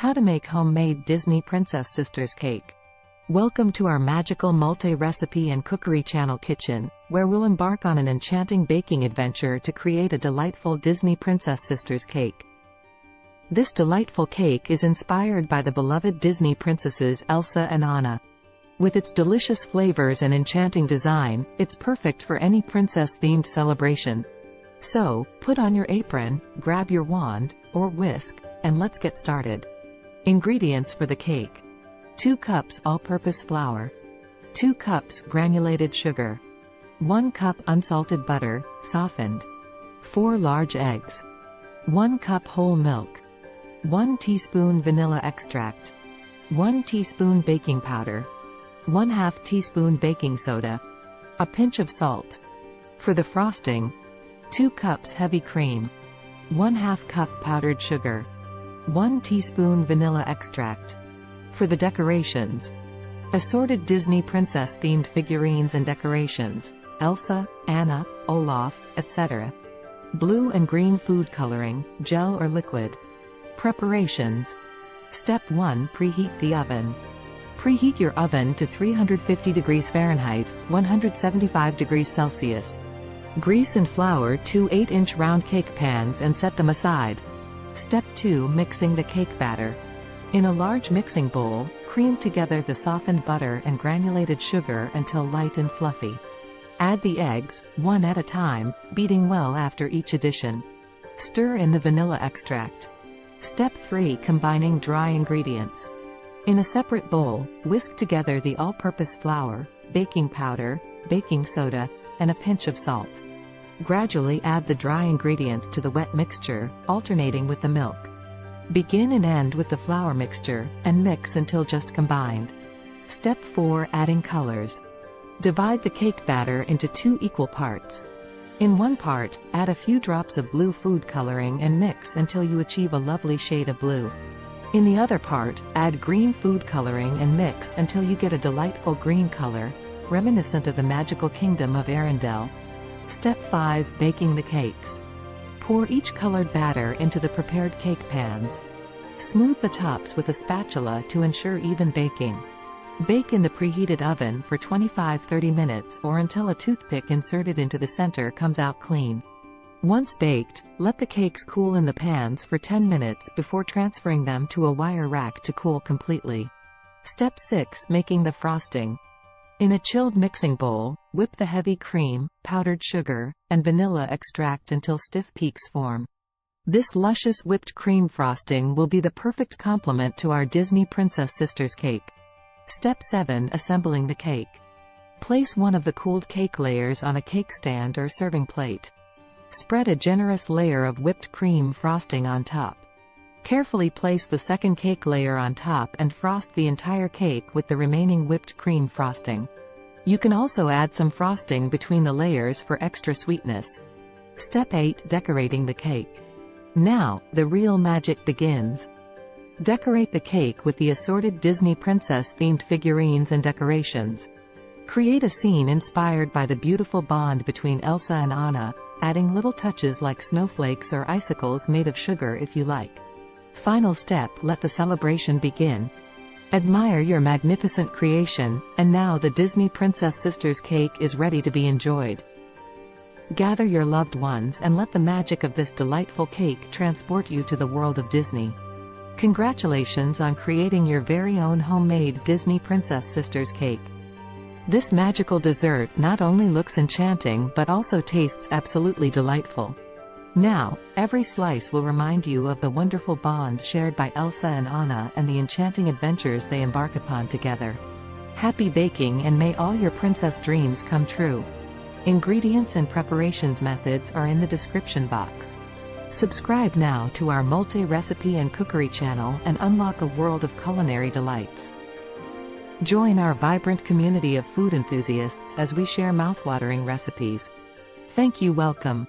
How to make homemade Disney Princess Sisters cake. Welcome to our magical multi-recipe and cookery channel kitchen, where we'll embark on an enchanting baking adventure to create a delightful Disney Princess Sisters cake. This delightful cake is inspired by the beloved Disney princesses Elsa and Anna. With its delicious flavors and enchanting design, it's perfect for any princess-themed celebration. So, put on your apron, grab your wand, or whisk, and let's get started. Ingredients for the cake. 2 cups all-purpose flour. 2 cups granulated sugar. 1 cup unsalted butter, softened. 4 large eggs. 1 cup whole milk. 1 teaspoon vanilla extract. 1 teaspoon baking powder. 1/2 teaspoon baking soda. A pinch of salt. For the frosting, 2 cups heavy cream. 1/2 cup powdered sugar. 1 teaspoon vanilla extract. For the decorations, assorted Disney princess-themed figurines and decorations, Elsa, Anna, Olaf, etc. Blue and green food coloring, gel or liquid. Preparations. Step 1. Preheat the oven. Preheat your oven to 350 degrees Fahrenheit, 175 degrees Celsius. Grease and flour 2 8-inch round cake pans and set them aside. Step 2. Mixing the cake batter. In a large mixing bowl, cream together the softened butter and granulated sugar until light and fluffy. Add the eggs, one at a time, beating well after each addition. Stir in the vanilla extract. Step 3. Combining dry ingredients. In a separate bowl, whisk together the all-purpose flour, baking powder, baking soda, and a pinch of salt. Gradually add the dry ingredients to the wet mixture, alternating with the milk. Begin and end with the flour mixture, and mix until just combined. Step 4. Adding colors. Divide the cake batter into 2 equal parts. In one part, add a few drops of blue food coloring and mix until you achieve a lovely shade of blue. In the other part, add green food coloring and mix until you get a delightful green color, reminiscent of the magical kingdom of Arendelle. Step 5. Baking the cakes. Pour each colored batter into the prepared cake pans. Smooth the tops with a spatula to ensure even baking. Bake in the preheated oven for 25–30 minutes or until a toothpick inserted into the center comes out clean. Once baked, let the cakes cool in the pans for 10 minutes before transferring them to a wire rack to cool completely. Step 6. Making the frosting. In a chilled mixing bowl, whip the heavy cream, powdered sugar, and vanilla extract until stiff peaks form. This luscious whipped cream frosting will be the perfect complement to our Disney Princess Sisters cake. Step 7. Assembling the cake. Place one of the cooled cake layers on a cake stand or serving plate. Spread a generous layer of whipped cream frosting on top. Carefully place the second cake layer on top and frost the entire cake with the remaining whipped cream frosting. You can also add some frosting between the layers for extra sweetness. Step 8. Decorating the cake. Now, the real magic begins. Decorate the cake with the assorted Disney princess-themed figurines and decorations. Create a scene inspired by the beautiful bond between Elsa and Anna, adding little touches like snowflakes or icicles made of sugar if you like. Final step. Let the celebration begin. Admire your magnificent creation, and now the Disney Princess Sisters cake is ready to be enjoyed. Gather your loved ones and let the magic of this delightful cake transport you to the world of Disney. Congratulations on creating your very own homemade Disney Princess Sisters cake. This magical dessert not only looks enchanting but also tastes absolutely delightful. Now, every slice will remind you of the wonderful bond shared by Elsa and Anna and the enchanting adventures they embark upon together. Happy baking, and may all your princess dreams come true. Ingredients and preparations methods are in the description box. Subscribe now to our multi-recipe and cookery channel and unlock a world of culinary delights. Join our vibrant community of food enthusiasts as we share mouthwatering recipes. Thank you. Welcome.